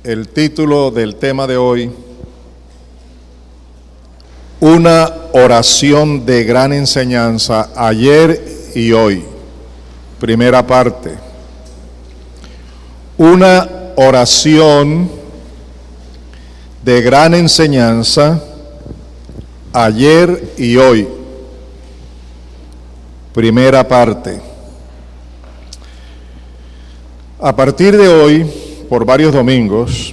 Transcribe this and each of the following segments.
el título del tema de hoy, una oración de gran enseñanza ayer y hoy. Primera parte. Una oración de gran enseñanza ayer y hoy. Primera parte. A partir de hoy, por varios domingos,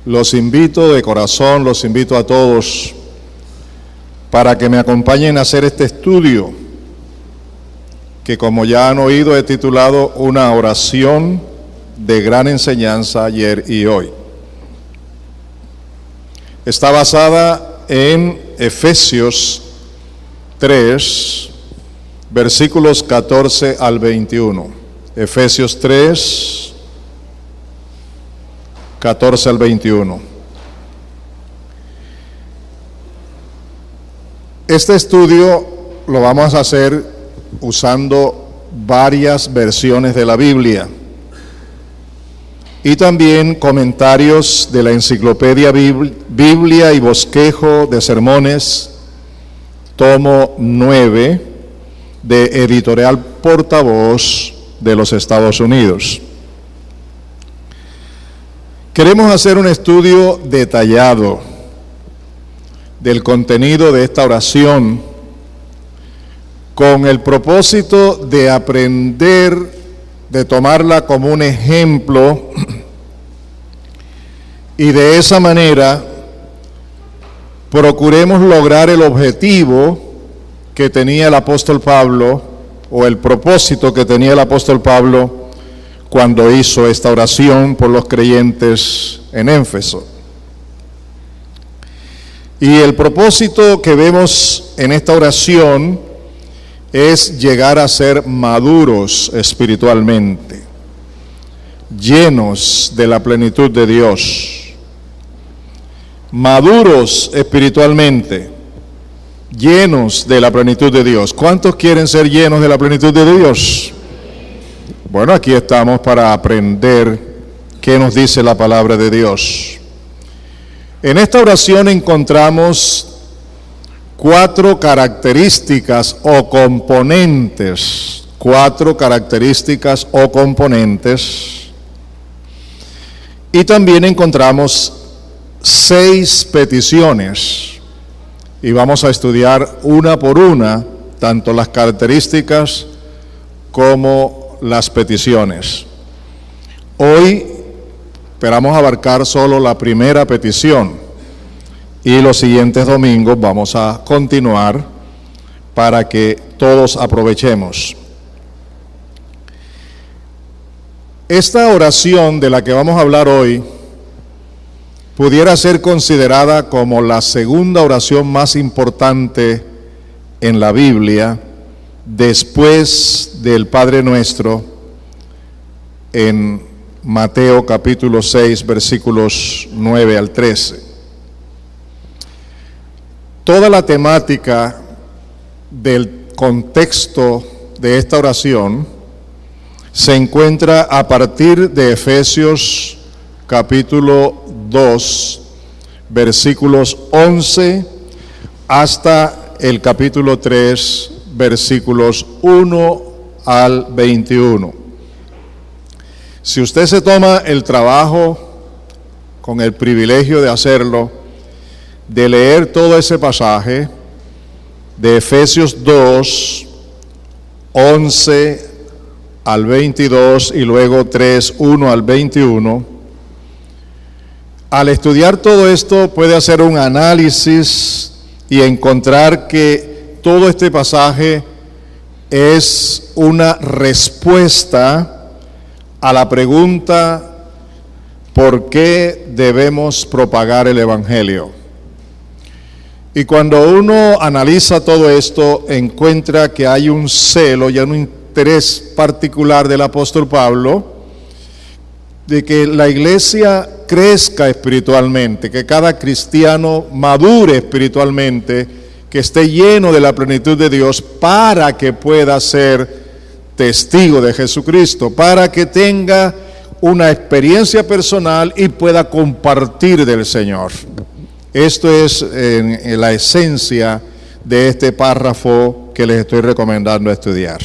los invito de corazón, los invito a todos para que me acompañen a hacer este estudio que, como ya han oído, he titulado Una oración de gran enseñanza ayer y hoy. Está basada en Efesios 3, versículos 14 al 21. Efesios 3, 14 al 21. Este estudio lo vamos a hacer usando varias versiones de la Biblia y también comentarios de la enciclopedia Biblia y Bosquejo de Sermones, tomo 9, de Editorial Portavoz de los Estados Unidos. Queremos hacer un estudio detallado del contenido de esta oración con el propósito de aprender, de tomarla como un ejemplo y de esa manera procuremos lograr el objetivo que tenía el apóstol Pablo, o el propósito que tenía el apóstol Pablo cuando hizo esta oración por los creyentes en Éfeso. Y el propósito que vemos en esta oración es llegar a ser maduros espiritualmente, llenos de la plenitud de Dios, maduros espiritualmente, llenos de la plenitud de Dios. ¿Cuántos quieren ser llenos de la plenitud de Dios? Bueno, aquí estamos para aprender qué nos dice la palabra de Dios. En esta oración encontramos 4 características o componentes, 4 características o componentes, y también encontramos 6 peticiones, y vamos a estudiar una por una, tanto las características como las peticiones. Hoy esperamos abarcar solo la primera petición y los siguientes domingos vamos a continuar para que todos aprovechemos. Esta oración de la que vamos a hablar hoy pudiera ser considerada como la segunda oración más importante en la Biblia, después del Padre Nuestro, en Mateo capítulo 6, versículos 9 al 13. Toda la temática del contexto de esta oración se encuentra a partir de Efesios capítulo 2, versículos 11 hasta el capítulo 3, versículos 1 al 21. Si usted se toma el trabajo, con el privilegio de hacerlo, de leer todo ese pasaje de Efesios 2, 11 al 22 y luego 3, 1 al 21, al estudiar todo esto puede hacer un análisis y encontrar que todo este pasaje es una respuesta a la pregunta ¿por qué debemos propagar el Evangelio? Y cuando uno analiza todo esto, encuentra que hay un celo y un interés particular del apóstol Pablo de que la iglesia crezca espiritualmente, que cada cristiano madure espiritualmente, que esté lleno de la plenitud de Dios para que pueda ser testigo de Jesucristo, para que tenga una experiencia personal y pueda compartir del Señor. Esto es en la esencia de este párrafo que les estoy recomendando estudiar.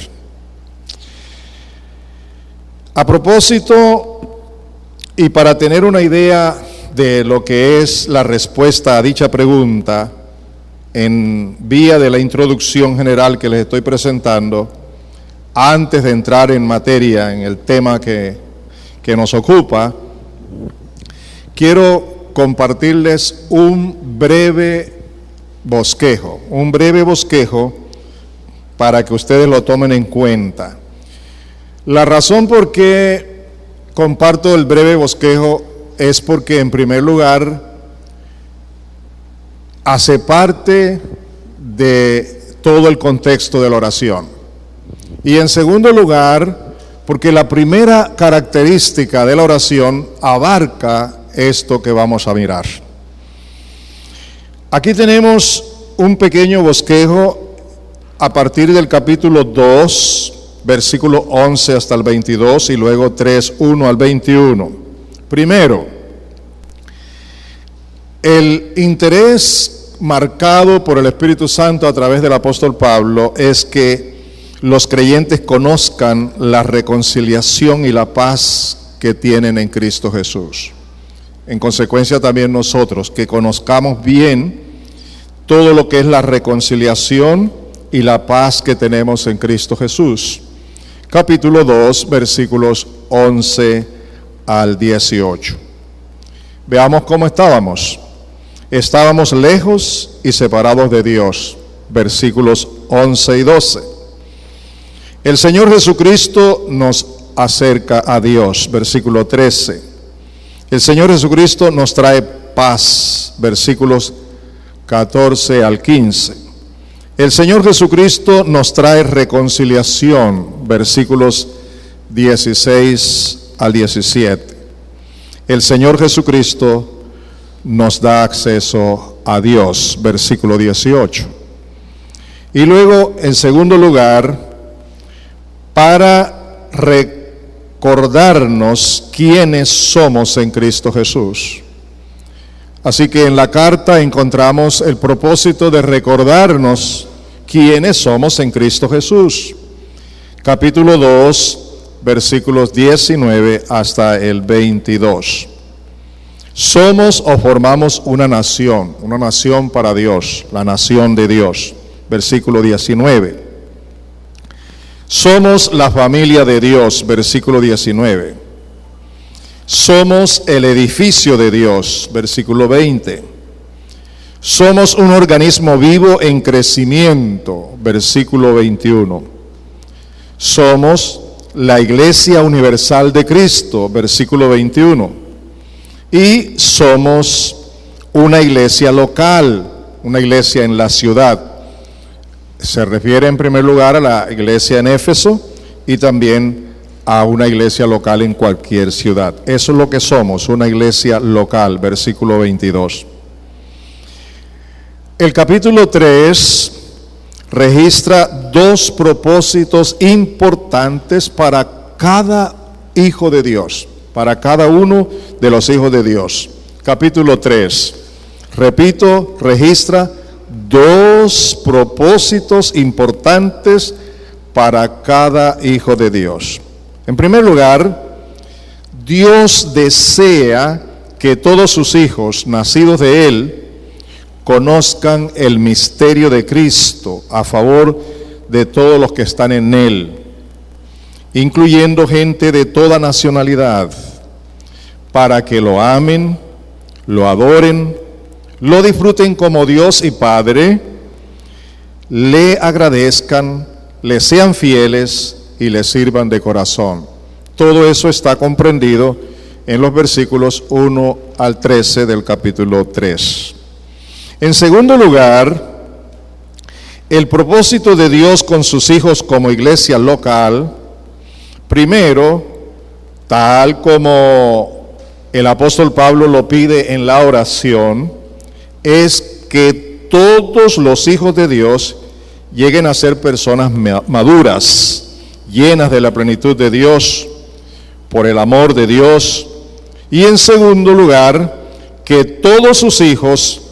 A propósito, y para tener una idea de lo que es la respuesta a dicha pregunta, en vía de la introducción general que les estoy presentando, antes de entrar en materia, en el tema que nos ocupa, quiero compartirles un breve bosquejo para que ustedes lo tomen en cuenta. La razón por qué comparto el breve bosquejo es porque, en primer lugar, hace parte de todo el contexto de la oración. Y en segundo lugar, porque la primera característica de la oración abarca esto que vamos a mirar. Aquí tenemos un pequeño bosquejo a partir del capítulo 2, versículo 11 hasta el 22 y luego 3, 1 al 21. Primero, el interés marcado por el Espíritu Santo a través del apóstol Pablo es que los creyentes conozcan la reconciliación y la paz que tienen en Cristo Jesús. En consecuencia también nosotros, que conozcamos bien todo lo que es la reconciliación y la paz que tenemos en Cristo Jesús. Capítulo 2, versículos 11 al 18. Veamos cómo estábamos. Estábamos lejos y separados de Dios. Versículos 11 y 12. El Señor Jesucristo nos acerca a Dios. Versículo 13. El Señor Jesucristo nos trae paz. Versículos 14 al 15. El Señor Jesucristo nos trae reconciliación. Versículos 16 al 17. El Señor Jesucristo nos da acceso a Dios, versículo 18. Y luego, en segundo lugar, para recordarnos quiénes somos en Cristo Jesús. Así que en la carta encontramos el propósito de recordarnos quiénes somos en Cristo Jesús. Capítulo 2, versículos 19 hasta el 22. Somos o formamos una nación para Dios, la nación de Dios. Versículo 19. Somos la familia de Dios, versículo 19. Somos el edificio de Dios, versículo 20. Somos un organismo vivo en crecimiento, versículo 21. Somos la Iglesia Universal de Cristo, versículo 21. Y somos una iglesia local, una iglesia en la ciudad. Se refiere en primer lugar a la iglesia en Éfeso y también a una iglesia local en cualquier ciudad. Eso es lo que somos, una iglesia local, versículo 22. El capítulo 3 registra dos propósitos importantes para cada hijo de Dios, para cada uno de los hijos de Dios. Capítulo 3, repito, registra dos propósitos importantes para cada hijo de Dios. En primer lugar, Dios desea que todos sus hijos, nacidos de Él, conozcan el misterio de Cristo a favor de todos los que están en Él, incluyendo gente de toda nacionalidad, para que lo amen, lo adoren, lo disfruten como Dios y Padre, le agradezcan, le sean fieles y le sirvan de corazón. Todo eso está comprendido en los versículos 1 al 13 del capítulo 3. En segundo lugar, el propósito de Dios con sus hijos como iglesia local, primero, tal como el apóstol Pablo lo pide en la oración, es que todos los hijos de Dios lleguen a ser personas maduras, llenas de la plenitud de Dios, por el amor de Dios. Y en segundo lugar, que todos sus hijos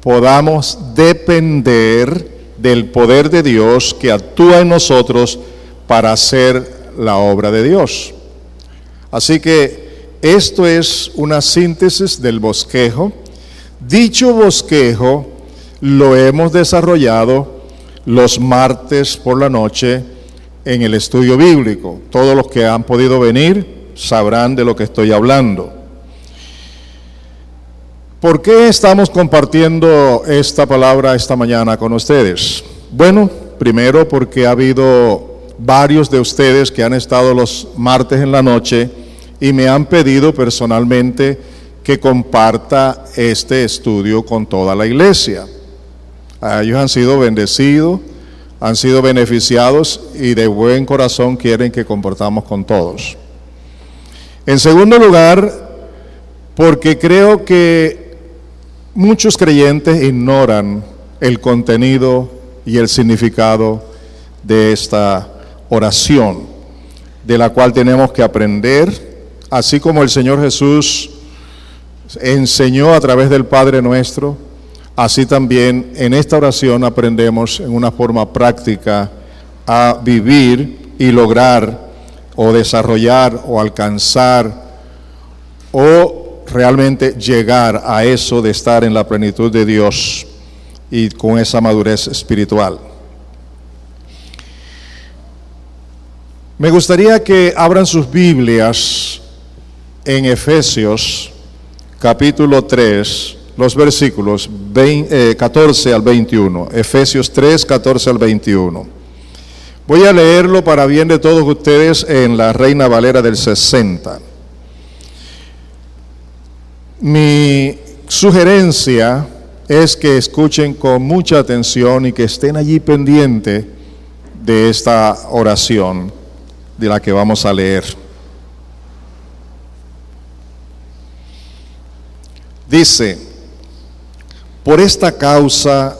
podamos depender del poder de Dios que actúa en nosotros para hacer la obra de Dios. Así que esto es una síntesis del bosquejo. Dicho bosquejo lo hemos desarrollado los martes por la noche en el estudio bíblico. Todos los que han podido venir sabrán de lo que estoy hablando. ¿Por qué estamos compartiendo esta palabra esta mañana con ustedes? Bueno, primero porque ha habido varios de ustedes que han estado los martes en la noche y me han pedido personalmente que comparta este estudio con toda la iglesia. Ellos han sido bendecidos, han sido beneficiados y de buen corazón quieren que compartamos con todos. En segundo lugar, porque creo que muchos creyentes ignoran el contenido y el significado de esta oración, de la cual tenemos que aprender, así como el Señor Jesús enseñó a través del Padre Nuestro, así también en esta oración aprendemos en una forma práctica a vivir y lograr o desarrollar o alcanzar o realmente llegar a eso de estar en la plenitud de Dios y con esa madurez espiritual. Me gustaría que abran sus Biblias en Efesios capítulo 3, los versículos 14 al 21. Efesios 3, 14 al 21. Voy a leerlo para bien de todos ustedes en la Reina Valera del 60. Mi sugerencia es que escuchen con mucha atención y que estén allí pendientes de esta oración de la que vamos a leer. Dice: por esta causa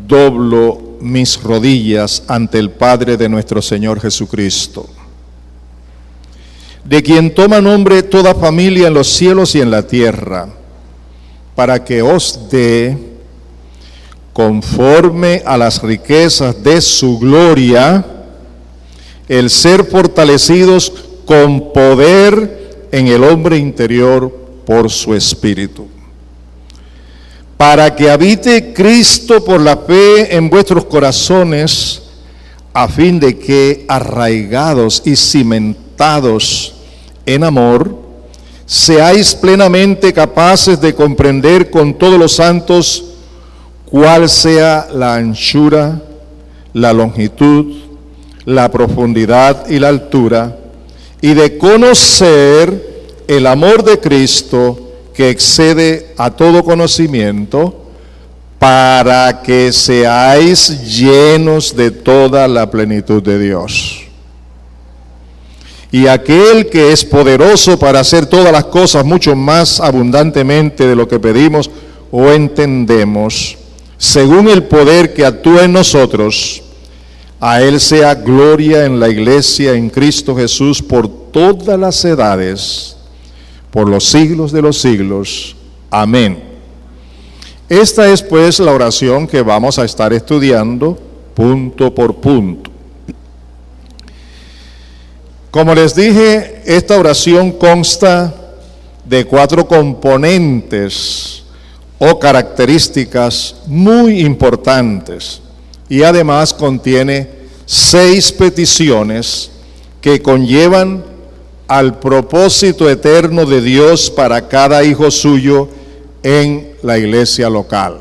doblo mis rodillas ante el Padre de nuestro Señor Jesucristo, de quien toma nombre toda familia en los cielos y en la tierra, para que os dé, conforme a las riquezas de su gloria, el ser fortalecidos con poder en el hombre interior por su Espíritu, para que habite Cristo por la fe en vuestros corazones, a fin de que, arraigados y cimentados en amor, seáis plenamente capaces de comprender con todos los santos cuál sea la anchura, la longitud, la profundidad y la altura, y de conocer el amor de Cristo que excede a todo conocimiento, para que seáis llenos de toda la plenitud de Dios. Y aquel que es poderoso para hacer todas las cosas mucho más abundantemente de lo que pedimos o entendemos, según el poder que actúa en nosotros, a Él sea gloria en la iglesia en Cristo Jesús por todas las edades, por los siglos de los siglos. Amén. Esta es pues la oración que vamos a estar estudiando punto por punto. Como les dije, esta oración consta de 4 componentes o características muy importantes y además contiene 6 peticiones que conllevan al propósito eterno de Dios para cada hijo suyo en la iglesia local.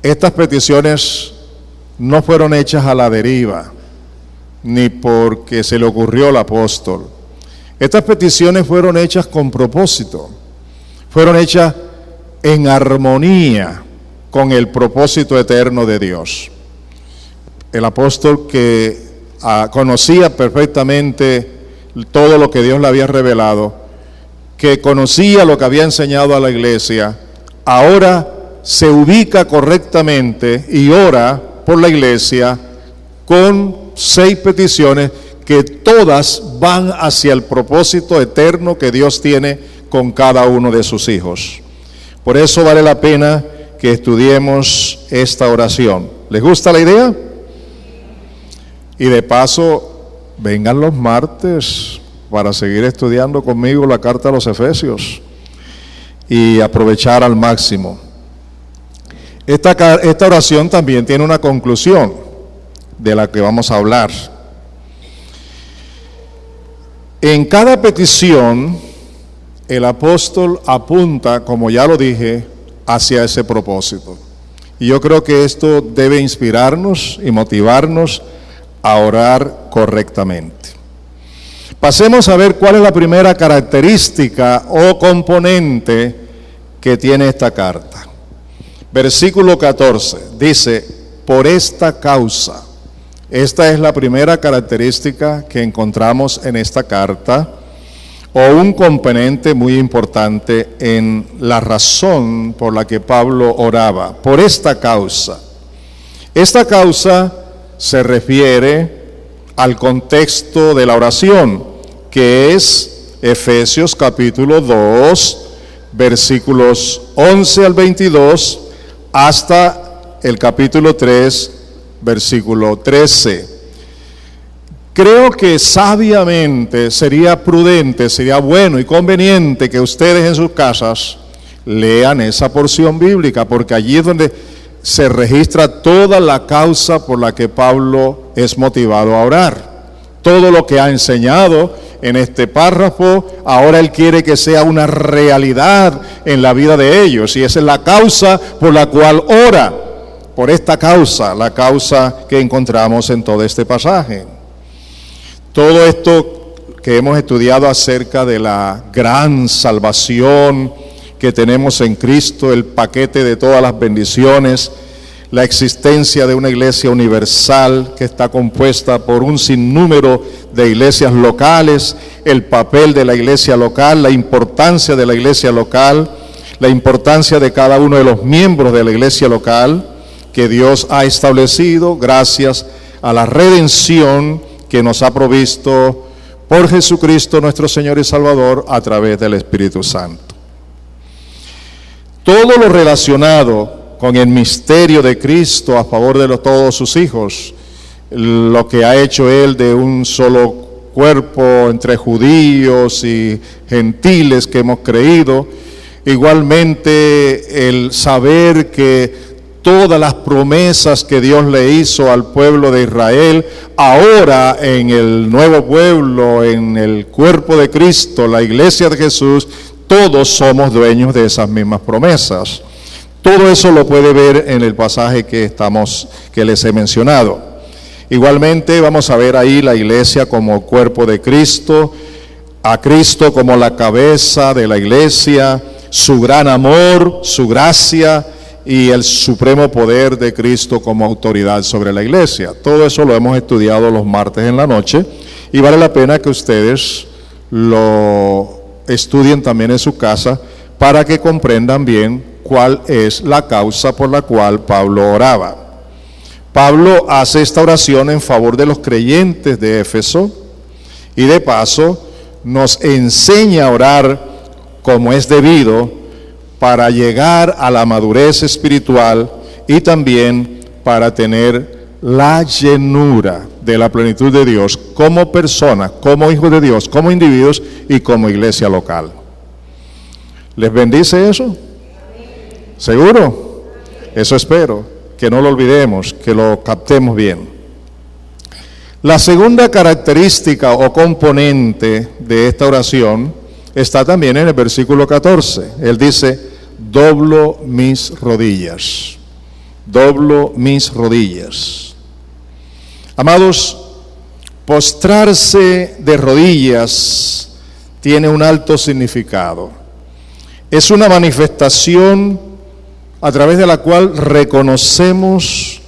Estas peticiones no fueron hechas a la deriva, ni porque se le ocurrió al apóstol. Estas peticiones fueron hechas con propósito, fueron hechas en armonía con el propósito eterno de Dios. El apóstol, que conocía perfectamente todo lo que Dios le había revelado, que conocía lo que había enseñado a la iglesia, ahora se ubica correctamente y ora por la iglesia con 6 peticiones que todas van hacia el propósito eterno que Dios tiene con cada uno de sus hijos. Por eso vale la pena que estudiemos esta oración. ¿Les gusta la idea? Y de paso, vengan los martes para seguir estudiando conmigo la carta a los Efesios y aprovechar al máximo. Esta oración también tiene una conclusión de la que vamos a hablar. En cada petición, el apóstol apunta, como ya lo dije, hacia ese propósito. Y yo creo que esto debe inspirarnos y motivarnos a orar correctamente. Pasemos a ver cuál es la primera característica o componente que tiene esta carta. Versículo 14 dice, por esta causa. Esta es la primera característica que encontramos en esta carta, o un componente muy importante en la razón por la que Pablo oraba. Por esta causa. Esta causa se refiere al contexto de la oración, que es Efesios capítulo 2, versículos 11 al 22, hasta el capítulo 3, versículo 13. Creo que sabiamente sería prudente, sería bueno y conveniente que ustedes en sus casas lean esa porción bíblica, porque allí es donde se registra toda la causa por la que Pablo es motivado a orar. Todo lo que ha enseñado en este párrafo, ahora él quiere que sea una realidad en la vida de ellos, y esa es la causa por la cual ora. Por esta causa, la causa que encontramos en todo este pasaje. Todo esto que hemos estudiado acerca de la gran salvación que tenemos en Cristo, el paquete de todas las bendiciones, la existencia de una iglesia universal que está compuesta por un sinnúmero de iglesias locales, el papel de la iglesia local, la importancia de la iglesia local, la importancia de cada uno de los miembros de la iglesia local que Dios ha establecido gracias a la redención que nos ha provisto por Jesucristo nuestro Señor y Salvador a través del Espíritu Santo. Todo lo relacionado con el misterio de Cristo a favor de todos sus hijos, lo que ha hecho Él de un solo cuerpo entre judíos y gentiles que hemos creído, igualmente el saber que todas las promesas que Dios le hizo al pueblo de Israel, ahora en el nuevo pueblo, en el cuerpo de Cristo, la iglesia de Jesús, todos somos dueños de esas mismas promesas. Todo eso lo puede ver en el pasaje que les he mencionado. Igualmente vamos a ver ahí la iglesia como cuerpo de Cristo, a Cristo como la cabeza de la iglesia, su gran amor, su gracia y el supremo poder de Cristo como autoridad sobre la iglesia. Todo eso lo hemos estudiado los martes en la noche y vale la pena que ustedes lo estudien también en su casa para que comprendan bien cuál es la causa por la cual Pablo oraba. Pablo hace esta oración en favor de los creyentes de Éfeso y de paso nos enseña a orar como es debido para llegar a la madurez espiritual y también para tener la llenura de la plenitud de Dios como personas, como hijos de Dios, como individuos y como iglesia local. ¿Les bendice eso? ¿Seguro? Eso espero, que no lo olvidemos, que lo captemos bien. La segunda característica o componente de esta oración está también en el versículo 14. Él dice, doblo mis rodillas. Doblo mis rodillas. Amados, postrarse de rodillas tiene un alto significado. Es una manifestación a través de la cual reconocemos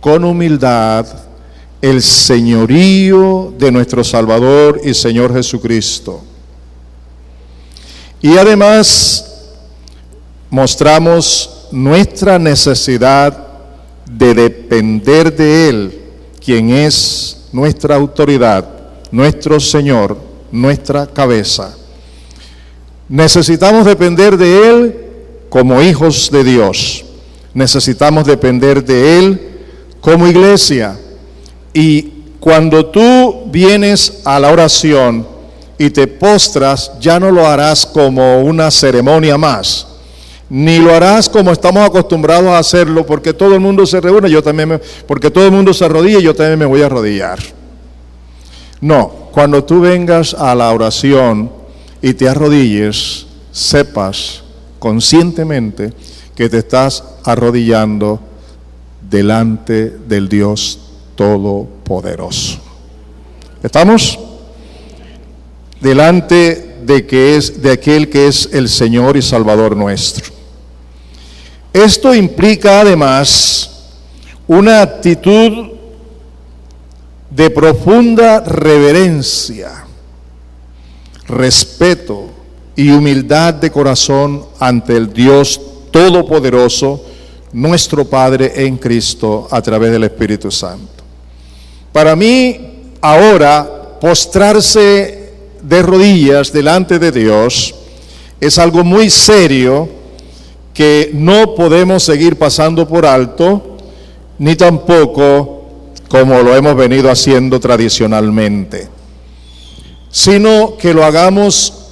con humildad el señorío de nuestro Salvador y Señor Jesucristo. Y además mostramos nuestra necesidad de depender de Él, quien es nuestra autoridad, nuestro Señor, nuestra cabeza. Necesitamos depender de Él como hijos de Dios. Necesitamos depender de Él como iglesia. Y cuando tú vienes a la oración y te postras, ya no lo harás como una ceremonia más, ni lo harás como estamos acostumbrados a hacerlo, porque todo el mundo se reúne, porque todo el mundo se arrodilla, yo también me voy a arrodillar. No, cuando tú vengas a la oración y te arrodilles, sepas conscientemente que te estás arrodillando delante del Dios Todopoderoso. ¿Estamos? Delante de aquel que es el Señor y Salvador nuestro. Esto implica además una actitud de profunda reverencia, respeto y humildad de corazón ante el Dios Todopoderoso, nuestro Padre en Cristo, a través del Espíritu Santo. Para mí, ahora, postrarse de rodillas delante de Dios es algo muy serio que no podemos seguir pasando por alto, ni tampoco como lo hemos venido haciendo tradicionalmente, sino que lo hagamos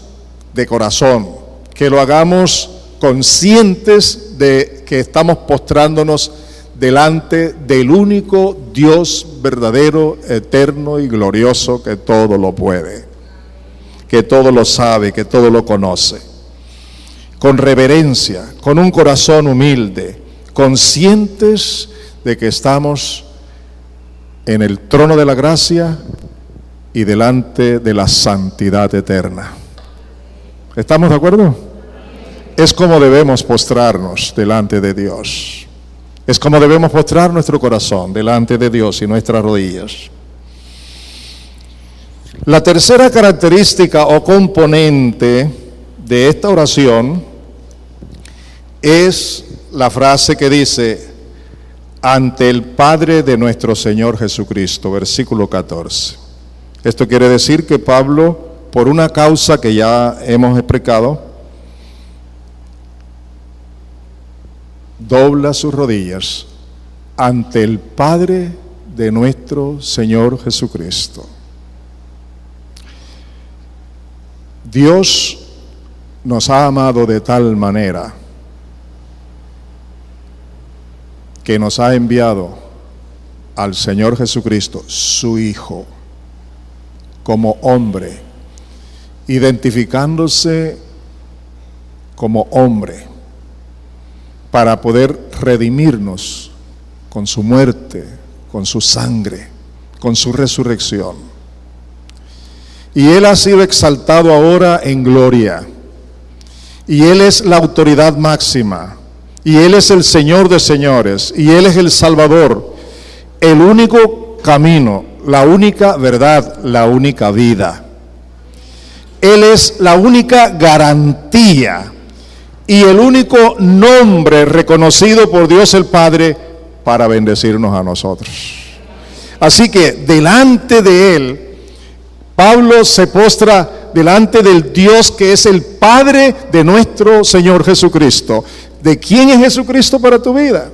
de corazón, que lo hagamos conscientes de que estamos postrándonos delante del único Dios verdadero, eterno y glorioso, que todo lo puede, que todo lo sabe, que todo lo conoce. Con reverencia, con un corazón humilde, conscientes de que estamos en el trono de la gracia y delante de la santidad eterna. ¿Estamos de acuerdo? Es como debemos postrarnos delante de Dios. Es como debemos postrar nuestro corazón delante de Dios y nuestras rodillas. La tercera característica o componente de esta oración es la frase que dice: ante el Padre de nuestro Señor Jesucristo, versículo 14. Esto quiere decir que Pablo, por una causa que ya hemos explicado, dobla sus rodillas ante el Padre de nuestro Señor Jesucristo. Dios nos ha amado de tal manera que nos ha enviado al Señor Jesucristo, su Hijo, como hombre, identificándose como hombre, para poder redimirnos con su muerte, con su sangre, con su resurrección. Y Él ha sido exaltado ahora en gloria, y Él es la autoridad máxima, y Él es el Señor de señores, y Él es el Salvador, el único camino, la única verdad, la única vida. Él es la única garantía y el único nombre reconocido por Dios el Padre para bendecirnos a nosotros. Así que delante de Él, Pablo se postra delante del Dios que es el Padre de nuestro Señor Jesucristo. ¿De quién es Jesucristo para tu vida?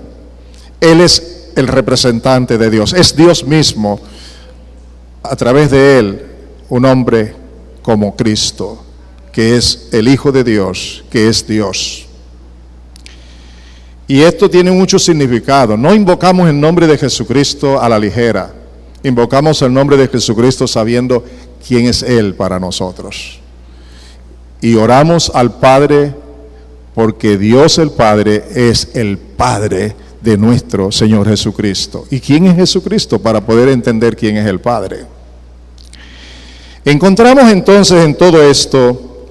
Él es el representante de Dios, es Dios mismo, a través de Él, un hombre como Cristo, que es el Hijo de Dios, que es Dios. Y esto tiene mucho significado. No invocamos el nombre de Jesucristo a la ligera, invocamos el nombre de Jesucristo sabiendo quién es Él para nosotros. Y oramos al Padre porque Dios el Padre es el Padre de nuestro Señor Jesucristo. ¿Y quién es Jesucristo? Para poder entender quién es el Padre. Encontramos entonces en todo esto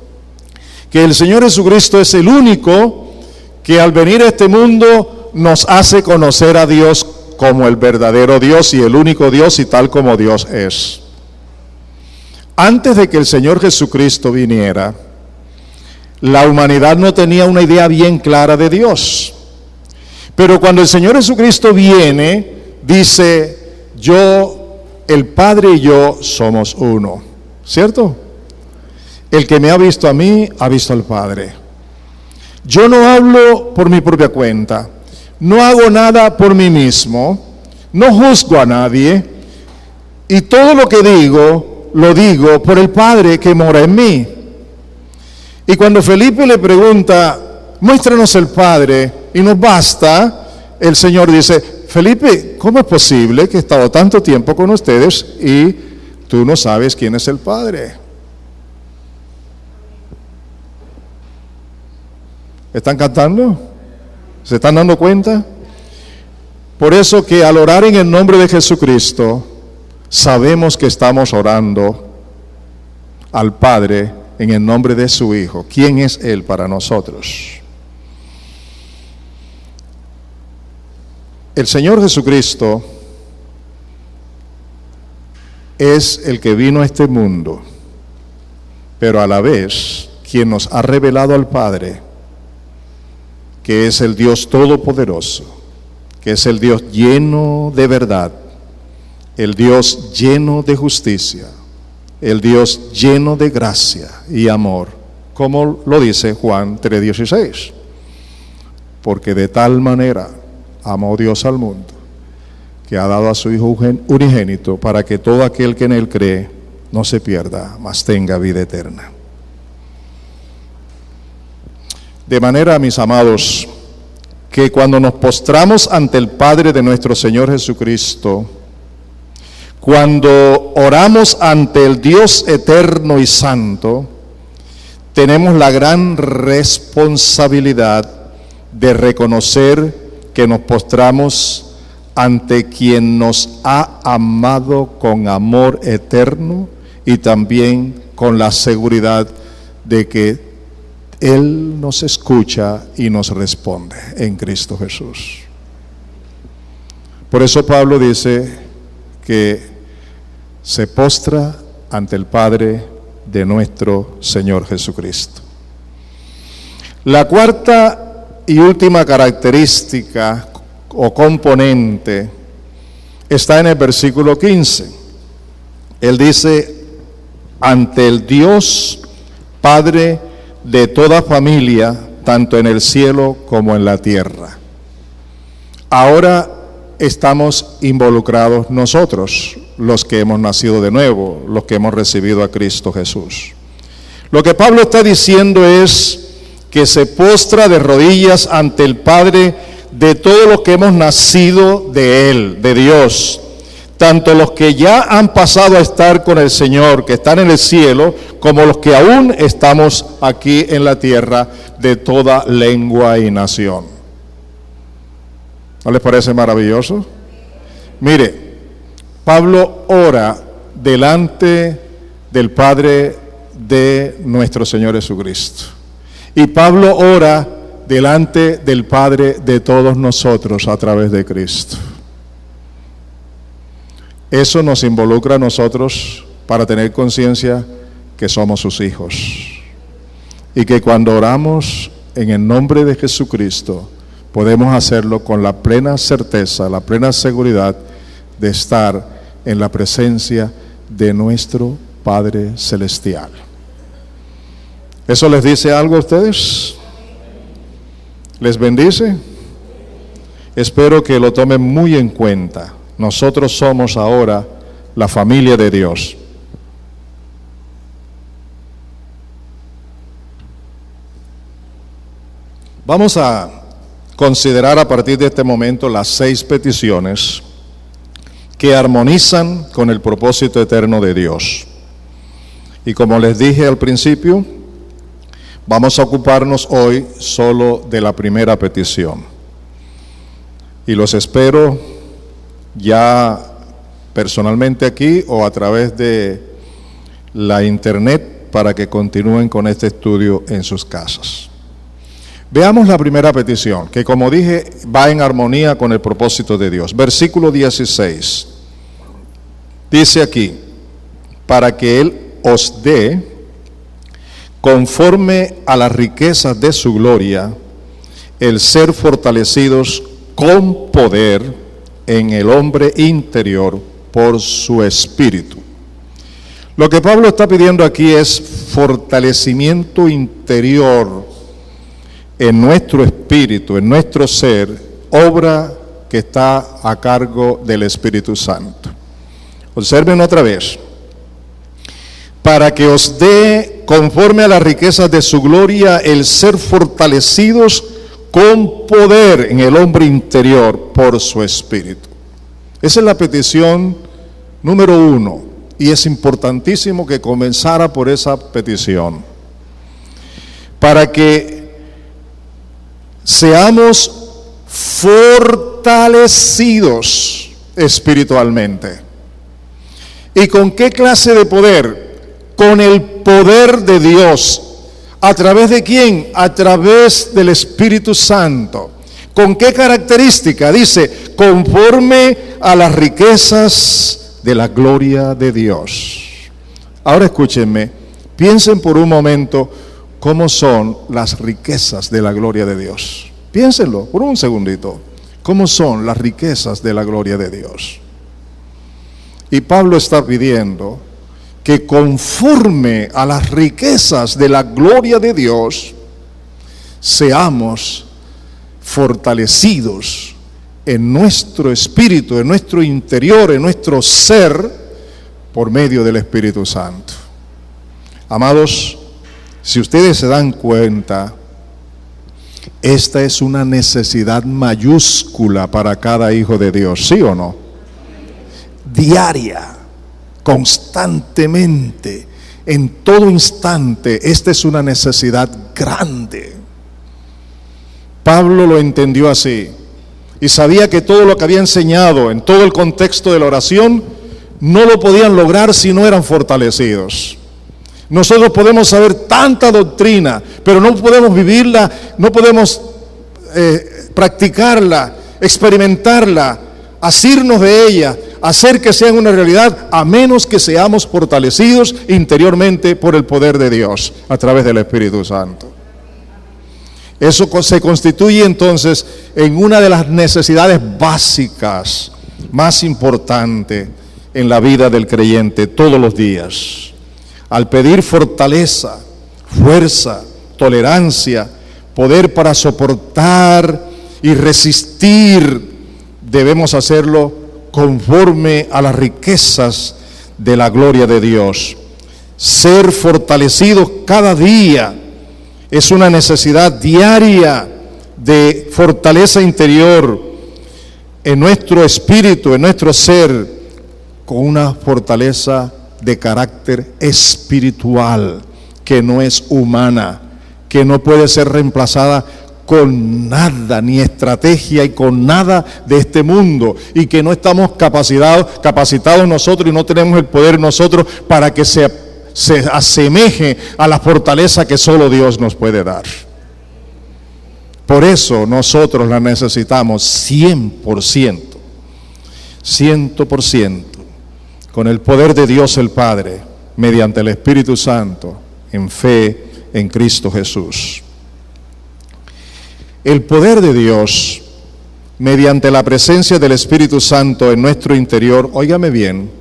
que el Señor Jesucristo es el único que al venir a este mundo nos hace conocer a Dios como el verdadero Dios y el único Dios y tal como Dios es. Antes de que el Señor Jesucristo viniera, la humanidad no tenía una idea bien clara de Dios. Pero cuando el Señor Jesucristo viene, dice: yo el Padre y yo somos uno, ¿cierto? El que me ha visto a mí, ha visto al Padre. Yo no hablo por mi propia cuenta, no hago nada por mí mismo, no juzgo a nadie, y todo lo que digo, lo digo por el Padre que mora en mí. Y cuando Felipe le pregunta, muéstranos el Padre y nos basta, el Señor dice, Felipe, ¿cómo es posible que he estado tanto tiempo con ustedes y tú no sabes quién es el Padre? ¿Están cantando? ¿Se están dando cuenta? Por eso que al orar en el nombre de Jesucristo, sabemos que estamos orando al Padre en el nombre de su Hijo. ¿Quién es Él para nosotros? El Señor Jesucristo es el que vino a este mundo, pero a la vez quien nos ha revelado al Padre, que es el Dios Todopoderoso, que es el Dios lleno de verdad, el Dios lleno de justicia, el Dios lleno de gracia y amor, como lo dice Juan 3:16, porque de tal manera amó Dios al mundo, que ha dado a su Hijo unigénito, para que todo aquel que en Él cree no se pierda, mas tenga vida eterna. De manera, mis amados, que cuando nos postramos ante el Padre de nuestro Señor Jesucristo, cuando oramos ante el Dios eterno y santo, tenemos la gran responsabilidad de reconocer que nos postramos ante quien nos ha amado con amor eterno y también con la seguridad de que Él nos escucha y nos responde en Cristo Jesús. Por eso Pablo dice que se postra ante el Padre de nuestro Señor Jesucristo. La cuarta y última característica o componente está en el versículo 15. Él dice, ante el Dios Padre de toda familia, tanto en el cielo como en la tierra. Ahora estamos involucrados nosotros, los que hemos nacido de nuevo, los que hemos recibido a Cristo Jesús. Lo que Pablo está diciendo es que se postra de rodillas ante el Padre de todos los que hemos nacido de Él, de Dios, tanto los que ya han pasado a estar con el Señor, que están en el cielo, como los que aún estamos aquí en la tierra, de toda lengua y nación. ¿No les parece maravilloso? Mire, Pablo ora delante del Padre de nuestro Señor Jesucristo. Y Pablo ora delante del Padre de todos nosotros a través de Cristo. Eso nos involucra a nosotros para tener conciencia que somos sus hijos. Y que cuando oramos en el nombre de Jesucristo, podemos hacerlo con la plena certeza, la plena seguridad de estar en la presencia de nuestro Padre Celestial. ¿Eso les dice algo a ustedes? ¿Les bendice? Espero que lo tomen muy en cuenta. Nosotros somos ahora la familia de Dios. Vamos a considerar a partir de este momento las 6 peticiones que armonizan con el propósito eterno de Dios. Y como les dije al principio, vamos a ocuparnos hoy solo de la primera petición. Y los espero ya personalmente aquí o a través de la internet para que continúen con este estudio en sus casas. Veamos la primera petición, que como dije, va en armonía con el propósito de Dios. Versículo 16. Dice aquí, para que Él os dé, conforme a las riquezas de su gloria, el ser fortalecidos con poder en el hombre interior por su Espíritu. Lo que Pablo está pidiendo aquí es fortalecimiento interior en nuestro espíritu, en nuestro ser, obra que está a cargo del Espíritu Santo. Observen otra vez. Para que os dé, conforme a las riquezas de su gloria, el ser fortalecidos con poder en el hombre interior por su Espíritu. Esa es la petición número 1, y es importantísimo que comenzara por esa petición. Para que seamos fortalecidos espiritualmente. ¿Y con qué clase de poder? Con el poder de Dios. ¿A través de quién? A través del Espíritu Santo. ¿Con qué característica? Dice, conforme a las riquezas de la gloria de Dios. Ahora escúchenme, piensen por un momento cómo son las riquezas de la gloria de Dios. Piénsenlo por un segundito. ¿Cómo son las riquezas de la gloria de Dios? Y Pablo está pidiendo que conforme a las riquezas de la gloria de Dios, seamos fortalecidos en nuestro espíritu, en nuestro interior, en nuestro ser, por medio del Espíritu Santo. Amados, si ustedes se dan cuenta, esta es una necesidad mayúscula para cada hijo de Dios, ¿sí o no? Diaria, constantemente, en todo instante, esta es una necesidad grande. Pablo lo entendió así y sabía que todo lo que había enseñado en todo el contexto de la oración no lo podían lograr si no eran fortalecidos. Nosotros podemos saber tanta doctrina, pero no podemos vivirla, no podemos practicarla, experimentarla, asirnos de ella, hacer que sea una realidad, a menos que seamos fortalecidos interiormente por el poder de Dios a través del Espíritu Santo. Eso se constituye entonces en una de las necesidades básicas más importantes en la vida del creyente todos los días. Al pedir fortaleza, fuerza, tolerancia, poder para soportar y resistir, debemos hacerlo conforme a las riquezas de la gloria de Dios. Ser fortalecidos cada día es una necesidad diaria de fortaleza interior en nuestro espíritu, en nuestro ser, con una fortaleza de carácter espiritual que no es humana, que no puede ser reemplazada con nada, ni estrategia y con nada de este mundo, y que no estamos capacitados nosotros y no tenemos el poder nosotros para que se asemeje a la fortaleza que solo Dios nos puede dar. Por eso nosotros la necesitamos 100%, 100%, con el poder de Dios el Padre, mediante el Espíritu Santo, en fe en Cristo Jesús. El poder de Dios, mediante la presencia del Espíritu Santo en nuestro interior, óigame bien,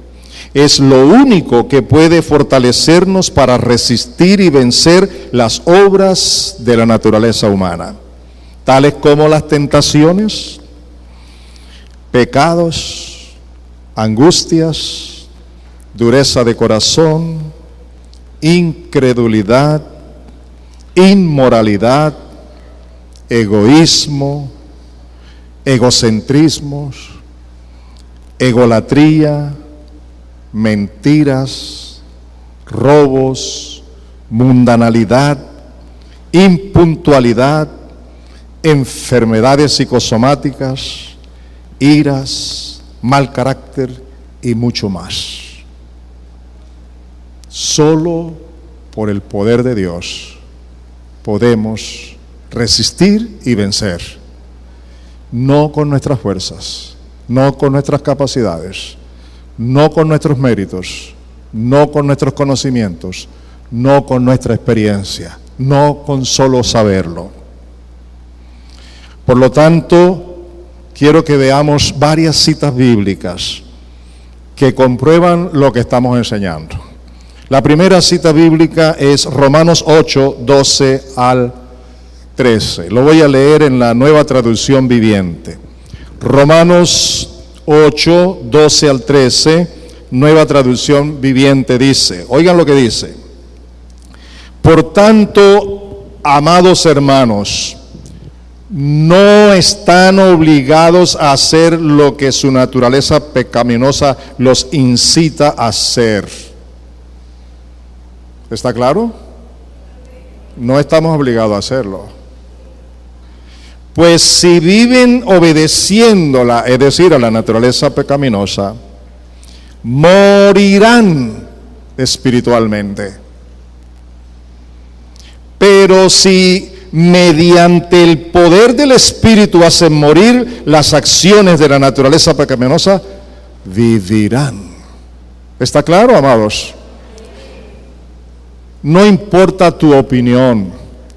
es lo único que puede fortalecernos para resistir y vencer las obras de la naturaleza humana, tales como las tentaciones, pecados, angustias, dureza de corazón, incredulidad, inmoralidad, egoísmo, egocentrismos, egolatría, mentiras, robos, mundanalidad, impuntualidad, enfermedades psicosomáticas, iras, mal carácter y mucho más. Solo por el poder de Dios podemos resistir y vencer, no con nuestras fuerzas, no con nuestras capacidades, no con nuestros méritos, no con nuestros conocimientos, no con nuestra experiencia, no con solo saberlo. Por lo tanto, quiero que veamos varias citas bíblicas que comprueban lo que estamos enseñando. La primera cita bíblica es Romanos 8, 12 al 13. Lo voy a leer en la Nueva Traducción Viviente. Romanos 8, 12 al 13, Nueva Traducción Viviente dice, oigan lo que dice: por tanto, amados hermanos, no están obligados a hacer lo que su naturaleza pecaminosa los incita a hacer. ¿Está claro? No estamos obligados a hacerlo. Pues si viven obedeciéndola, es decir, a la naturaleza pecaminosa, morirán espiritualmente. Pero si mediante el poder del Espíritu hacen morir las acciones de la naturaleza pecaminosa, vivirán. ¿Está claro, amados? No importa tu opinión,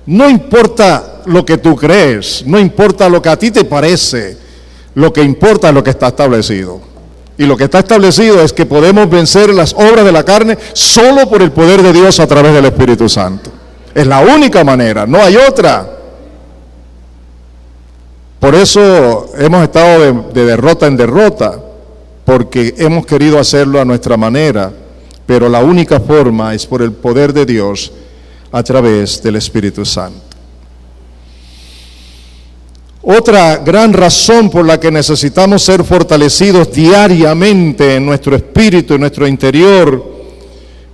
no importa lo que tú crees, no importa lo que a ti te parece, lo que importa es lo que está establecido. Y lo que está establecido es que podemos vencer las obras de la carne solo por el poder de Dios a través del Espíritu Santo. Es la única manera, no hay otra. Por eso hemos estado de derrota en derrota, porque hemos querido hacerlo a nuestra manera, pero la única forma es por el poder de Dios a través del Espíritu Santo. Otra gran razón por la que necesitamos ser fortalecidos diariamente en nuestro espíritu, en nuestro interior,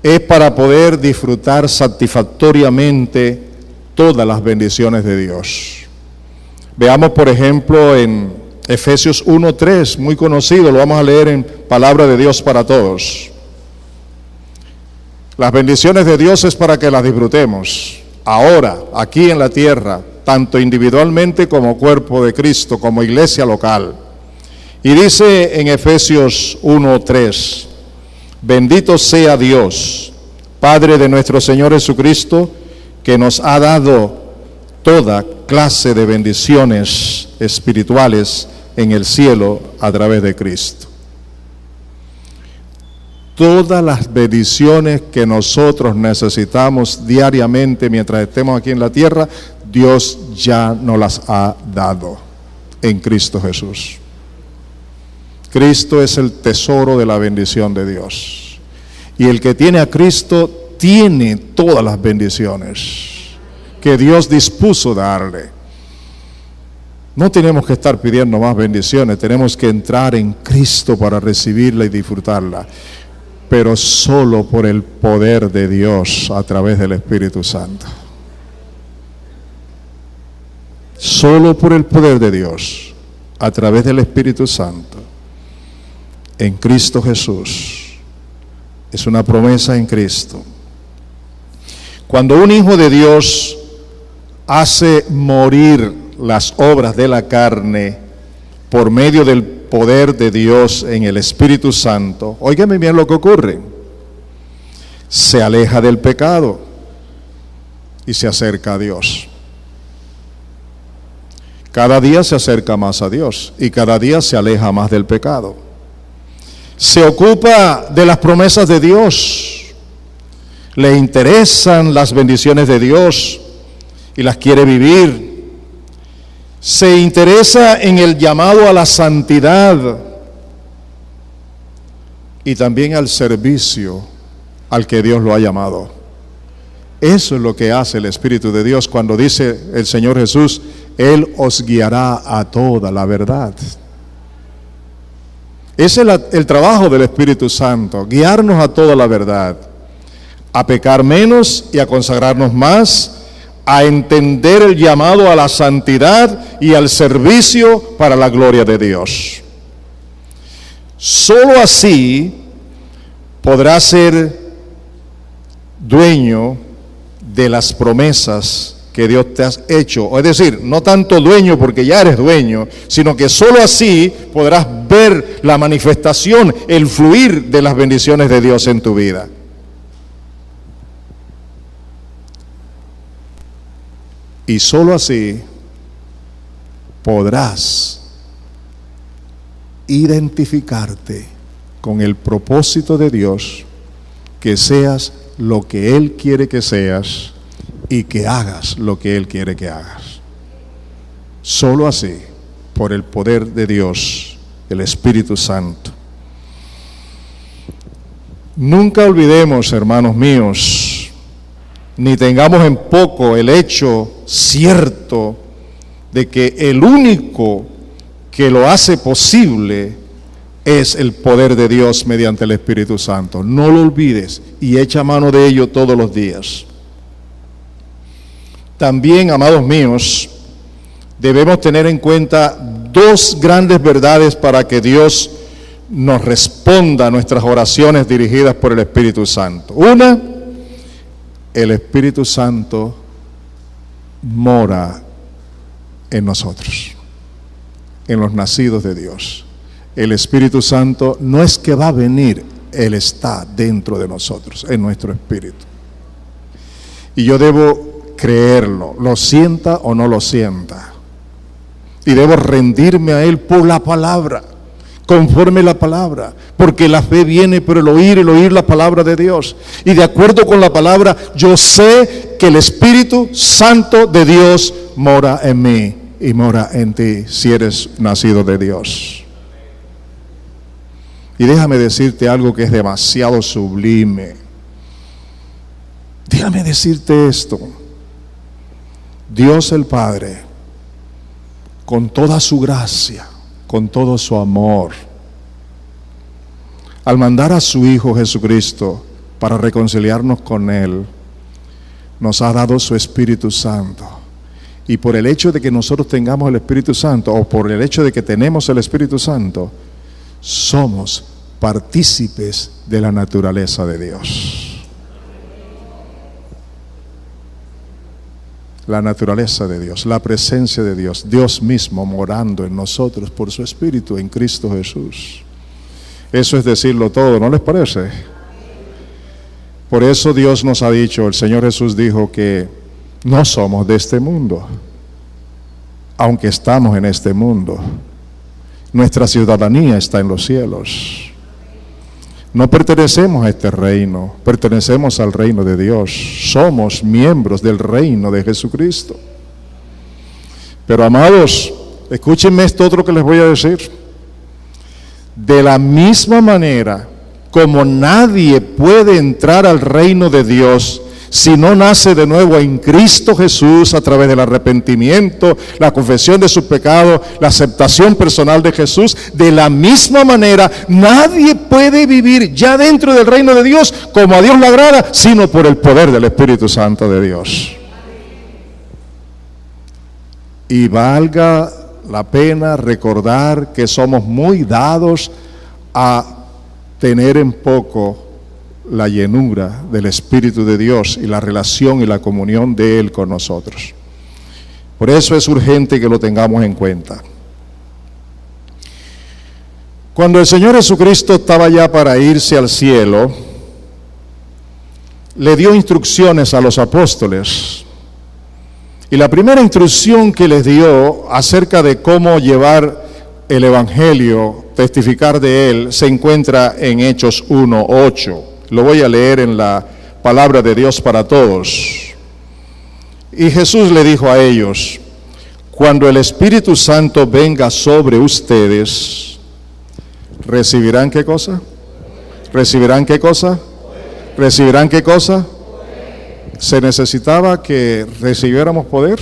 es para poder disfrutar satisfactoriamente todas las bendiciones de Dios. Veamos, por ejemplo, en Efesios 1:3, muy conocido, lo vamos a leer en Palabra de Dios para Todos. Las bendiciones de Dios es para que las disfrutemos ahora, aquí en la tierra, tanto individualmente como cuerpo de Cristo, como iglesia local. Y dice en Efesios 1:3, bendito sea Dios, Padre de nuestro Señor Jesucristo, que nos ha dado toda clase de bendiciones espirituales en el cielo a través de Cristo. Todas las bendiciones que nosotros necesitamos diariamente mientras estemos aquí en la tierra, Dios ya nos las ha dado en Cristo Jesús. Cristo es el tesoro de la bendición de Dios. Y el que tiene a Cristo tiene todas las bendiciones que Dios dispuso darle. No tenemos que estar pidiendo más bendiciones, tenemos que entrar en Cristo para recibirla y disfrutarla, pero solo por el poder de Dios a través del Espíritu Santo. Solo por el poder de Dios a través del Espíritu Santo en Cristo Jesús. Es una promesa en Cristo. Cuando un hijo de Dios hace morir las obras de la carne por medio del poder de Dios en el Espíritu Santo, óigame bien lo que ocurre: se aleja del pecado y se acerca a Dios. Cada día se acerca más a Dios y cada día se aleja más del pecado. Se ocupa de las promesas de Dios, le interesan las bendiciones de Dios y las quiere vivir. Se interesa en el llamado a la santidad y también al servicio al que Dios lo ha llamado. Eso es lo que hace el Espíritu de Dios cuando dice el Señor Jesús: Él os guiará a toda la verdad. Ese es el trabajo del Espíritu Santo, guiarnos a toda la verdad, a pecar menos y a consagrarnos más, a entender el llamado a la santidad y al servicio para la gloria de Dios. Solo así podrás ser dueño de las promesas que Dios te ha hecho. Es decir, no tanto dueño porque ya eres dueño, sino que solo así podrás ver la manifestación, el fluir de las bendiciones de Dios en tu vida. Y solo así podrás identificarte con el propósito de Dios, que seas lo que Él quiere que seas y que hagas lo que Él quiere que hagas. Solo así, por el poder de Dios, el Espíritu Santo. Nunca olvidemos, hermanos míos, ni tengamos en poco el hecho cierto de que el único que lo hace posible es el poder de Dios mediante el Espíritu Santo. No lo olvides y echa mano de ello todos los días. También, amados míos, debemos tener en cuenta dos grandes verdades para que Dios nos responda a nuestras oraciones dirigidas por el Espíritu Santo. Una, el Espíritu Santo mora en nosotros, en los nacidos de Dios. El Espíritu Santo no es que va a venir, Él está dentro de nosotros, en nuestro espíritu. Y yo debo creerlo, lo sienta o no lo sienta. Y debo rendirme a Él por la palabra, conforme la palabra, porque la fe viene por el oír la palabra de Dios. Y de acuerdo con la palabra, yo sé que el Espíritu Santo de Dios mora en mí y mora en ti, si eres nacido de Dios. Y déjame decirte algo que es demasiado sublime. Déjame decirte esto. Dios el Padre, con toda su gracia, con todo su amor, al mandar a su Hijo Jesucristo para reconciliarnos con Él, nos ha dado su Espíritu Santo. Y por el hecho de que nosotros tengamos el Espíritu Santo, o por el hecho de que tenemos el Espíritu Santo, somos partícipes de la naturaleza de Dios. La naturaleza de Dios, la presencia de Dios, Dios mismo morando en nosotros por su Espíritu en Cristo Jesús. Eso es decirlo todo, ¿no les parece? Por eso Dios nos ha dicho, el Señor Jesús dijo que no somos de este mundo, aunque estamos en este mundo. Nuestra ciudadanía está en los cielos. No pertenecemos a este reino, pertenecemos al reino de Dios. Somos miembros del reino de Jesucristo. Pero amados, escúchenme esto otro que les voy a decir. De la misma manera como nadie puede entrar al reino de Dios si no nace de nuevo en Cristo Jesús a través del arrepentimiento, la confesión de sus pecados, la aceptación personal de Jesús, de la misma manera nadie puede vivir ya dentro del reino de Dios como a Dios le agrada, sino por el poder del Espíritu Santo de Dios. Y valga la pena recordar que somos muy dados a tener en poco la llenura del Espíritu de Dios y la relación y la comunión de Él con nosotros. Por eso es urgente que lo tengamos en cuenta. Cuando el Señor Jesucristo estaba ya para irse al cielo, le dio instrucciones a los apóstoles. Y la primera instrucción que les dio acerca de cómo llevar el Evangelio, testificar de él, se encuentra en Hechos 1:8. Lo voy a leer en la palabra de Dios para todos. Y Jesús le dijo a ellos: cuando el Espíritu Santo venga sobre ustedes, ¿recibirán qué cosa? ¿Recibirán qué cosa? ¿Recibirán qué cosa? ¿Se necesitaba que recibiéramos poder?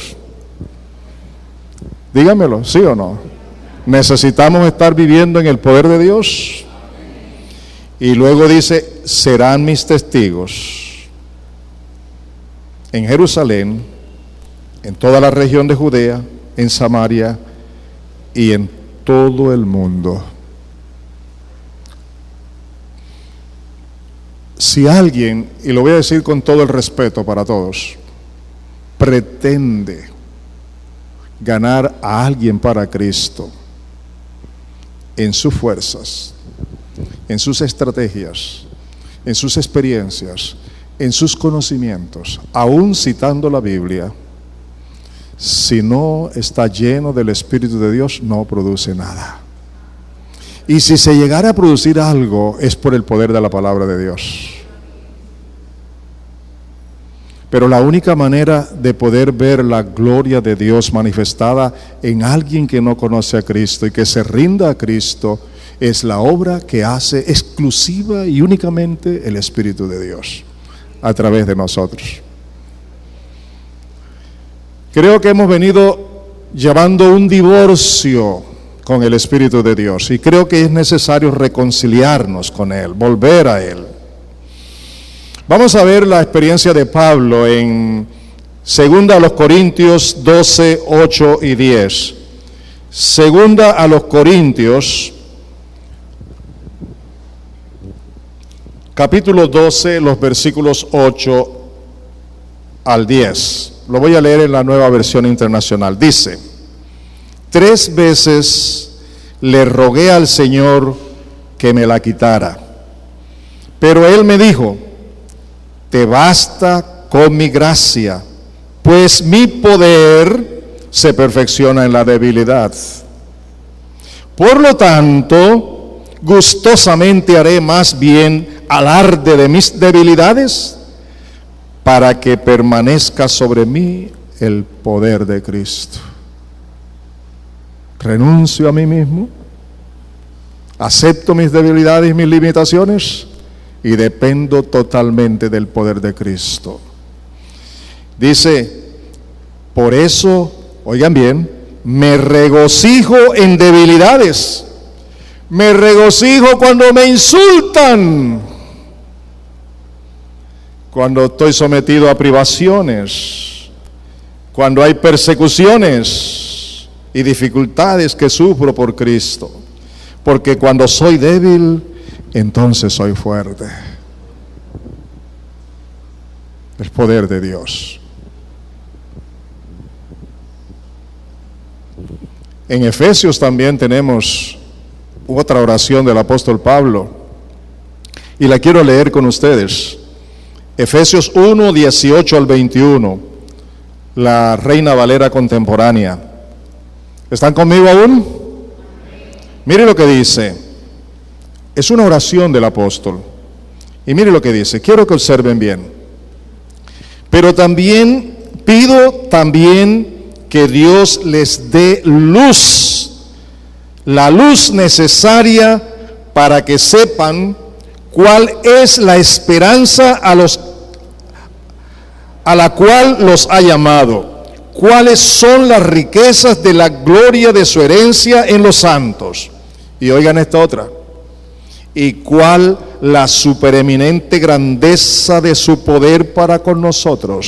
Dígamelo, ¿sí o no? ¿Necesitamos estar viviendo en el poder de Dios? Y luego dice: serán mis testigos en Jerusalén, en toda la región de Judea, en Samaria y en todo el mundo. Si alguien, y lo voy a decir con todo el respeto para todos, pretende ganar a alguien para Cristo en sus fuerzas, en sus estrategias, en sus experiencias, en sus conocimientos, aún citando la Biblia, si no está lleno del Espíritu de Dios, no produce nada. Y si se llegara a producir algo, es por el poder de la palabra de Dios. Pero la única manera de poder ver la gloria de Dios manifestada en alguien que no conoce a Cristo y que se rinda a Cristo es la obra que hace exclusiva y únicamente el Espíritu de Dios a través de nosotros. Creo que hemos venido llevando un divorcio con el Espíritu de Dios y creo que es necesario reconciliarnos con Él, volver a Él. Vamos a ver la experiencia de Pablo en 2 Corintios 12, 8 y 10. 2 Corintios, capítulo 12, los versículos 8 al 10. Lo voy a leer en la Nueva Versión Internacional. Dice: 3 veces le rogué al Señor que me la quitara, pero Él me dijo: te basta con mi gracia, pues mi poder se perfecciona en la debilidad. Por lo tanto, gustosamente haré más bien alarde de mis debilidades, para que permanezca sobre mí el poder de Cristo. Renuncio a mí mismo, acepto mis debilidades y mis limitaciones, y dependo totalmente del poder de Cristo. Dice: por eso, oigan bien, me regocijo en debilidades, me regocijo cuando me insultan, cuando estoy sometido a privaciones, cuando hay persecuciones y dificultades que sufro por Cristo, porque cuando soy débil, entonces soy fuerte. El poder de Dios. En Efesios también tenemos otra oración del apóstol Pablo, y la quiero leer con ustedes. Efesios 1, 18 al 21, la Reina Valera contemporánea. ¿Están conmigo aún? Mire lo que dice. Es una oración del apóstol. Y mire lo que dice, quiero que observen bien. Pero también pido que Dios les dé luz, la luz necesaria para que sepan cuál es la esperanza a la cual los ha llamado, cuáles son las riquezas de la gloria de su herencia en los santos. Y oigan esta otra. Y cuál la supereminente grandeza de su poder para con nosotros,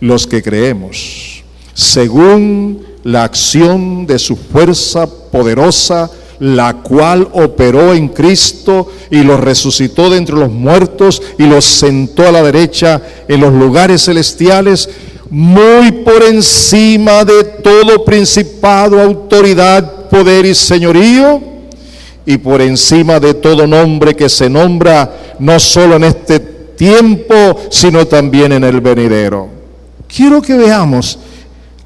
los que creemos, según la acción de su fuerza poderosa, la cual operó en Cristo y lo resucitó de entre los muertos y lo sentó a la derecha en los lugares celestiales, muy por encima de todo principado, autoridad, poder y señorío, y por encima de todo nombre que se nombra, no solo en este tiempo, sino también en el venidero. Quiero que veamos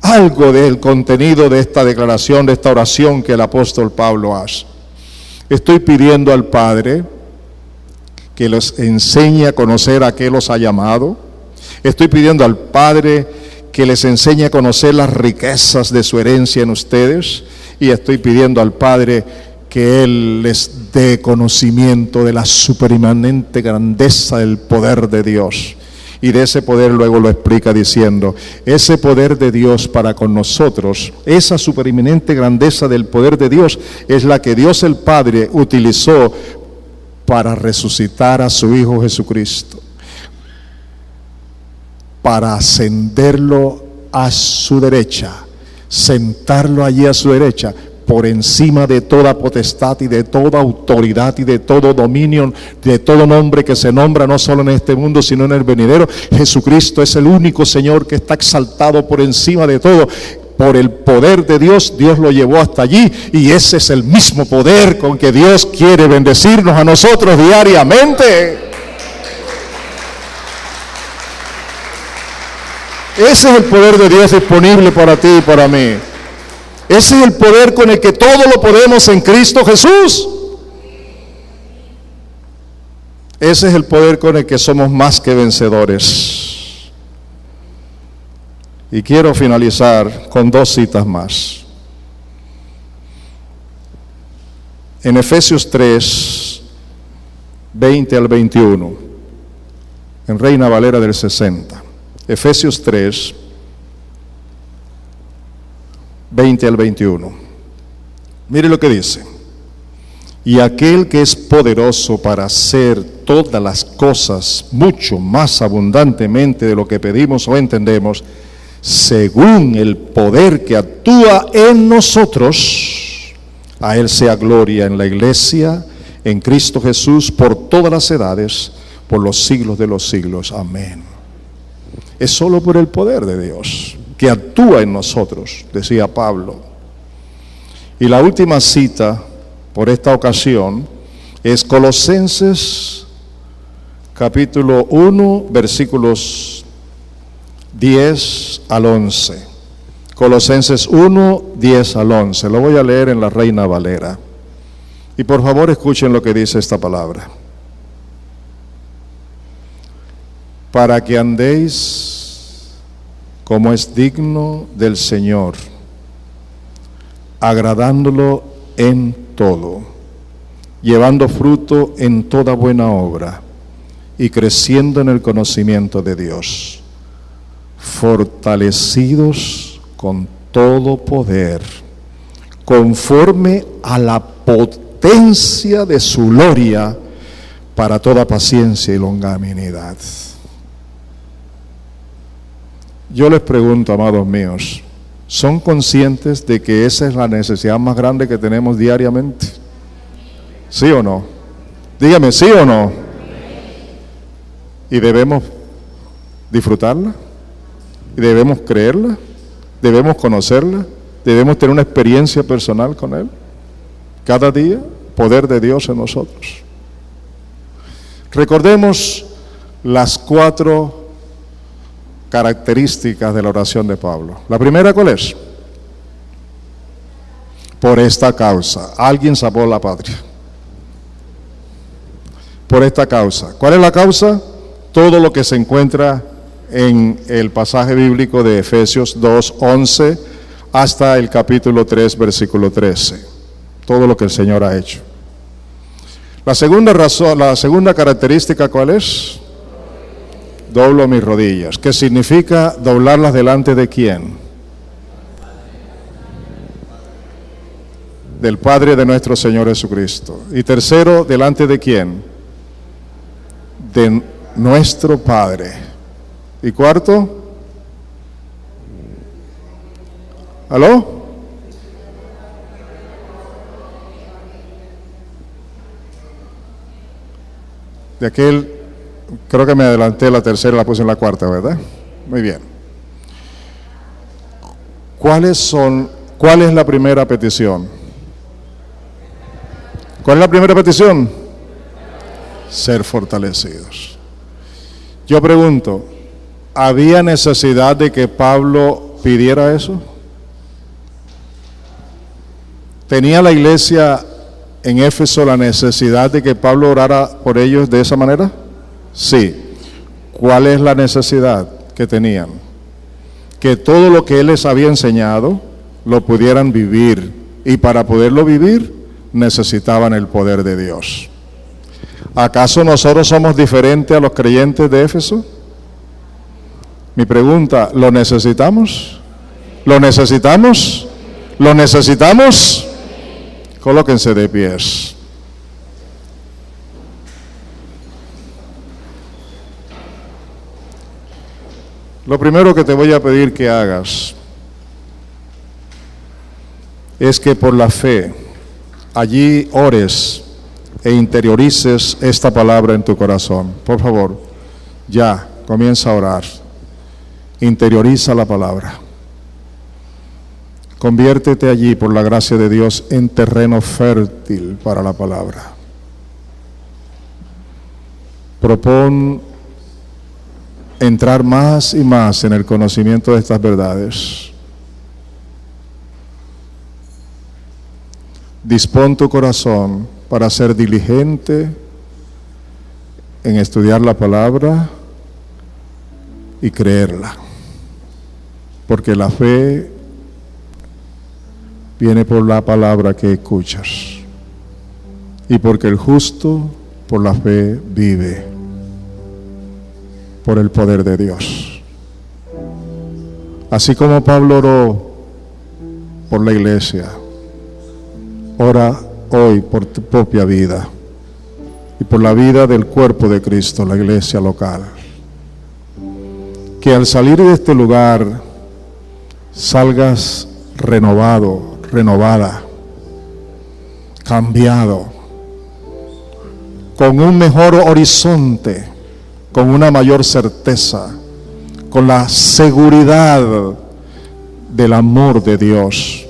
algo del contenido de esta declaración, de esta oración que el apóstol Pablo hace. Estoy pidiendo al Padre que los enseñe a conocer a qué los ha llamado. Estoy pidiendo al Padre que les enseñe a conocer las riquezas de su herencia en ustedes. Y estoy pidiendo al Padre que Él les dé conocimiento de la superinmanente grandeza del poder de Dios. Y de ese poder luego lo explica diciendo, ese poder de Dios para con nosotros, esa supereminente grandeza del poder de Dios es la que Dios el Padre utilizó para resucitar a su Hijo Jesucristo, para ascenderlo a su derecha, sentarlo allí a su derecha, por encima de toda potestad y de toda autoridad y de todo dominio, de todo nombre que se nombra, no solo en este mundo, sino en el venidero. Jesucristo es el único Señor que está exaltado por encima de todo. Por el poder de Dios, Dios lo llevó hasta allí, y ese es el mismo poder con que Dios quiere bendecirnos a nosotros diariamente. Ese es el poder de Dios disponible para ti y para mí. Ese es el poder con el que todo lo podemos en Cristo Jesús. Ese es el poder con el que somos más que vencedores. Y quiero finalizar con 2 citas más. En Efesios 3, 20 al 21, en Reina Valera del 60. Efesios 3, 20 al 21. Mire lo que dice. Y aquel que es poderoso para hacer todas las cosas mucho más abundantemente de lo que pedimos o entendemos, según el poder que actúa en nosotros, a Él sea gloria en la iglesia, en Cristo Jesús, por todas las edades, por los siglos de los siglos. Amén. Es solo por el poder de Dios que actúa en nosotros, decía Pablo. Y la última cita por esta ocasión es Colosenses capítulo 1, versículos 10 al 11. Colosenses 1, 10 al 11. Lo voy a leer en la Reina Valera. Y por favor escuchen lo que dice esta palabra. Para que andéis como es digno del Señor, agradándolo en todo, llevando fruto en toda buena obra y creciendo en el conocimiento de Dios, fortalecidos con todo poder, conforme a la potencia de su gloria, para toda paciencia y longanimidad. Yo les pregunto, amados míos, ¿son conscientes de que esa es la necesidad más grande que tenemos diariamente? ¿Sí o no? Dígame, ¿sí o no? ¿Y debemos disfrutarla? ¿Y debemos creerla? ¿Debemos conocerla? ¿Debemos tener una experiencia personal con Él? Cada día, poder de Dios en nosotros. Recordemos las 4 características de la oración de Pablo. La primera, ¿cuál es? Por esta causa. Alguien salvó la patria. Por esta causa. ¿Cuál es la causa? Todo lo que se encuentra en el pasaje bíblico de Efesios 2, 11 hasta el capítulo 3, versículo 13. Todo lo que el Señor ha hecho. La segunda razón, la segunda característica, ¿cuál es? Doblo mis rodillas. ¿Qué significa doblarlas delante de quién? Del Padre de nuestro Señor Jesucristo. Y tercero, ¿delante de quién? De nuestro Padre. Y cuarto, ¿aló? De aquel, creo que me adelanté, la tercera la puse en la cuarta, ¿verdad? Muy bien. ¿Cuál es la primera petición? ¿Cuál es la primera petición? Ser fortalecidos. Yo pregunto, ¿había necesidad de que Pablo pidiera eso? ¿Tenía la iglesia en Éfeso la necesidad de que Pablo orara por ellos de esa manera? Sí. ¿Cuál es la necesidad que tenían? Que todo lo que él les había enseñado lo pudieran vivir, y para poderlo vivir necesitaban el poder de Dios. ¿Acaso nosotros somos diferentes a los creyentes de Éfeso? Mi pregunta, ¿lo necesitamos? ¿Lo necesitamos? ¿Lo necesitamos? Colóquense de pies. Lo primero que te voy a pedir que hagas es que por la fe allí ores e interiorices esta palabra en tu corazón. Por favor, ya, comienza a orar. Interioriza la palabra. Conviértete allí, por la gracia de Dios, en terreno fértil para la palabra. Propón entrar más y más en el conocimiento de estas verdades. dispón tu corazón para ser diligente en estudiar la palabra y creerla. Porque la fe viene por la palabra que escuchas. Y porque el justo por la fe vive, por el poder de Dios. Así como Pablo oró por la iglesia, ora hoy por tu propia vida y por la vida del cuerpo de Cristo, la iglesia local. Que al salir de este lugar salgas renovado, renovada, cambiado, con un mejor horizonte, con una mayor certeza, con la seguridad del amor de Dios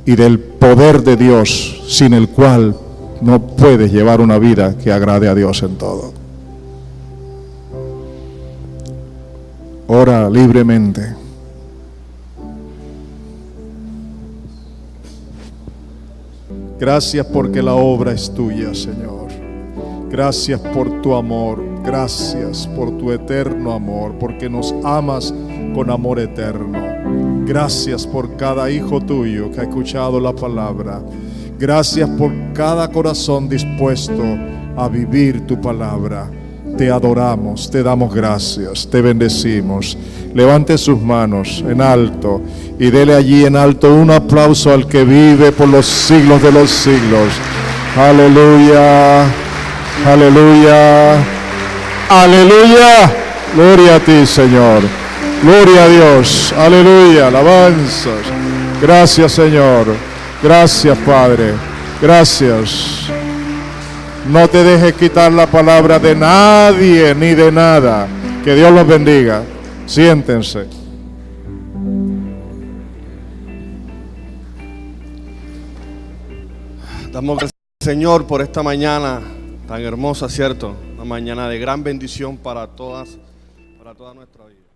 y del poder de Dios, sin el cual no puedes llevar una vida que agrade a Dios en todo. Ora libremente. Gracias porque la obra es tuya, Señor. Gracias por tu amor, gracias por tu eterno amor, porque nos amas con amor eterno. Gracias por cada hijo tuyo que ha escuchado la palabra. Gracias por cada corazón dispuesto a vivir tu palabra. Te adoramos, te damos gracias, te bendecimos. Levante sus manos en alto y dele allí en alto un aplauso al que vive por los siglos de los siglos. Aleluya. Aleluya, aleluya, gloria a ti, Señor, gloria a Dios, aleluya, alabanzas, gracias, Señor, gracias, Padre, gracias. No te dejes quitar la palabra de nadie ni de nada. Que Dios los bendiga. Siéntense. Damos gracias al Señor por esta mañana tan hermosa, ¿cierto? Una mañana de gran bendición para toda nuestra vida.